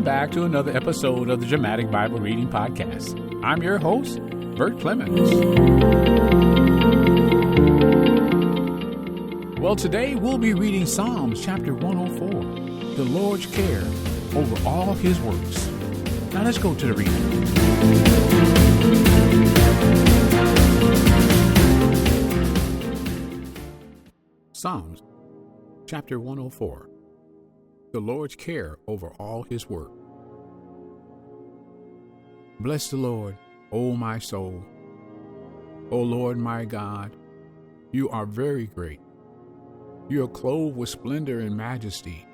Welcome back to another episode of the Dramatic Bible Reading Podcast. I'm your host, Bert Clemens. Well, today we'll be reading Psalms chapter 104, the Lord's care over all his works. Now let's go to the reading. Psalms chapter 104, the Lord's care over all his work. Bless the Lord, O my soul. O Lord my God, you are very great. You are clothed with splendor and majesty,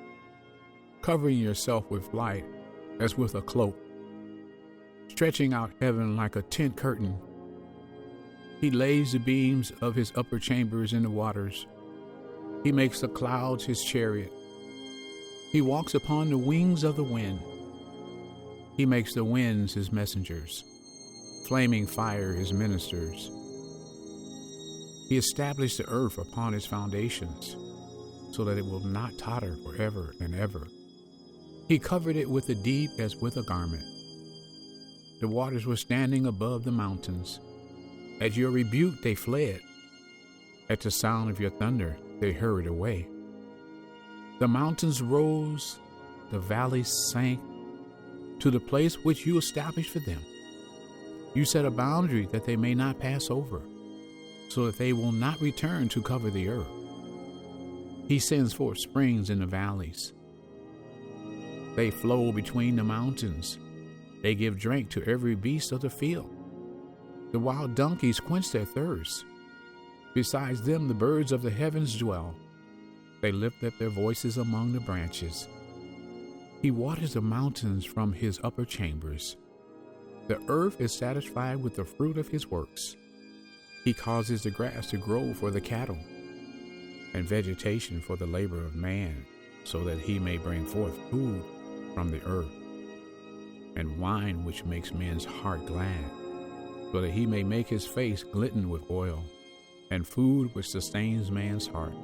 covering yourself with light as with a cloak, stretching out heaven like a tent curtain. He lays the beams of his upper chambers in the waters. He makes the clouds his chariot. He walks upon the wings of the wind. He makes the winds his messengers, flaming fire his ministers. He established the earth upon its foundations, so that it will not totter forever and ever. He covered it with the deep as with a garment. The waters were standing above the mountains. At your rebuke they fled. At the sound of your thunder they hurried away. The mountains rose, the valleys sank, to the place which you established for them. You set a boundary that they may not pass over, so that they will not return to cover the earth. He sends forth springs in the valleys. They flow between the mountains. They give drink to every beast of the field. The wild donkeys quench their thirst. Besides them, the birds of the heavens dwell. They lift up their voices among the branches. He waters the mountains from his upper chambers. The earth is satisfied with the fruit of his works. He causes the grass to grow for the cattle, and vegetation for the labor of man, so that he may bring forth food from the earth, and wine which makes men's heart glad, so that he may make his face glisten with oil, and food which sustains man's heart.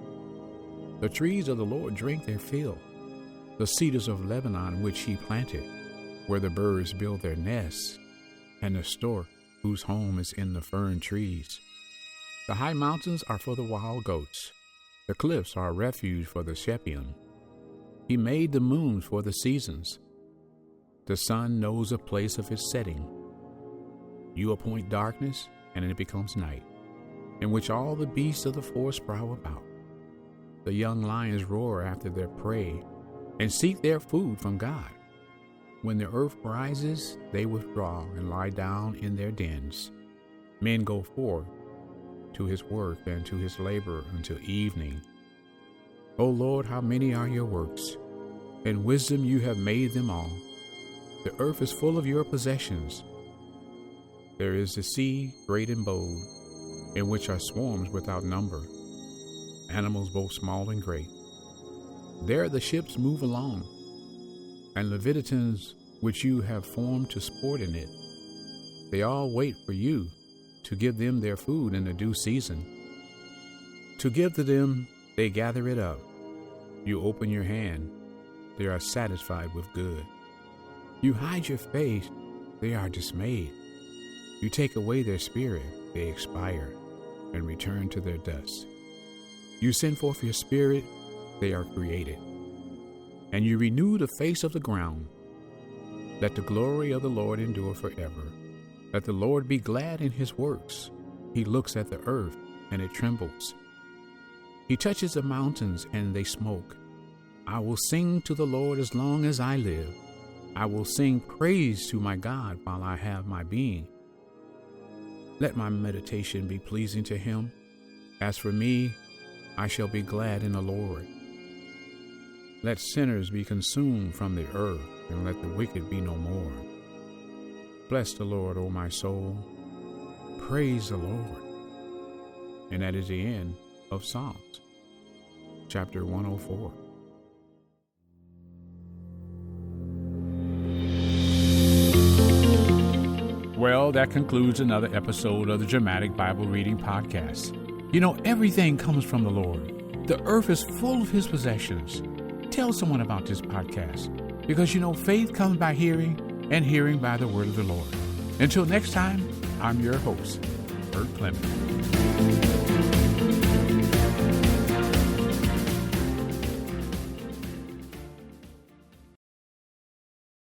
The trees of the Lord drink their fill, the cedars of Lebanon which he planted, where the birds build their nests, and the stork whose home is in the fern trees. The high mountains are for the wild goats. The cliffs are a refuge for the Shepion. He made the moons for the seasons. The sun knows the place of its setting. You appoint darkness, and it becomes night, in which all the beasts of the forest prowl about. The young lions roar after their prey and seek their food from God. When the earth rises, they withdraw and lie down in their dens. Men go forth to his work and to his labor until evening. O Lord, how many are your works? In wisdom you have made them all. The earth is full of your possessions. There is the sea, great and bold, in which are swarms without number, animals both small and great. There the ships move along, and leviathans which you have formed to sport in it. They all wait for you to give them their food in the due season. To give to them, they gather it up. You open your hand, they are satisfied with good. You hide your face, they are dismayed. You take away their spirit, they expire and return to their dust. You send forth your spirit, they are created, and you renew the face of the ground. Let the glory of the Lord endure forever. Let the Lord be glad in his works. He looks at the earth, and it trembles. He touches the mountains, and they smoke. I will sing to the Lord as long as I live. I will sing praise to my God while I have my being. Let my meditation be pleasing to him. As for me, I shall be glad in the Lord. Let sinners be consumed from the earth, and let the wicked be no more. Bless the Lord, O my soul. Praise the Lord. And that is the end of Psalms, chapter 104. Well, that concludes another episode of the Dramatic Bible Reading Podcast. You know, everything comes from the Lord. The earth is full of his possessions. Tell someone about this podcast. Because faith comes by hearing, and hearing by the word of the Lord. Until next time, I'm your host, Bert Clement.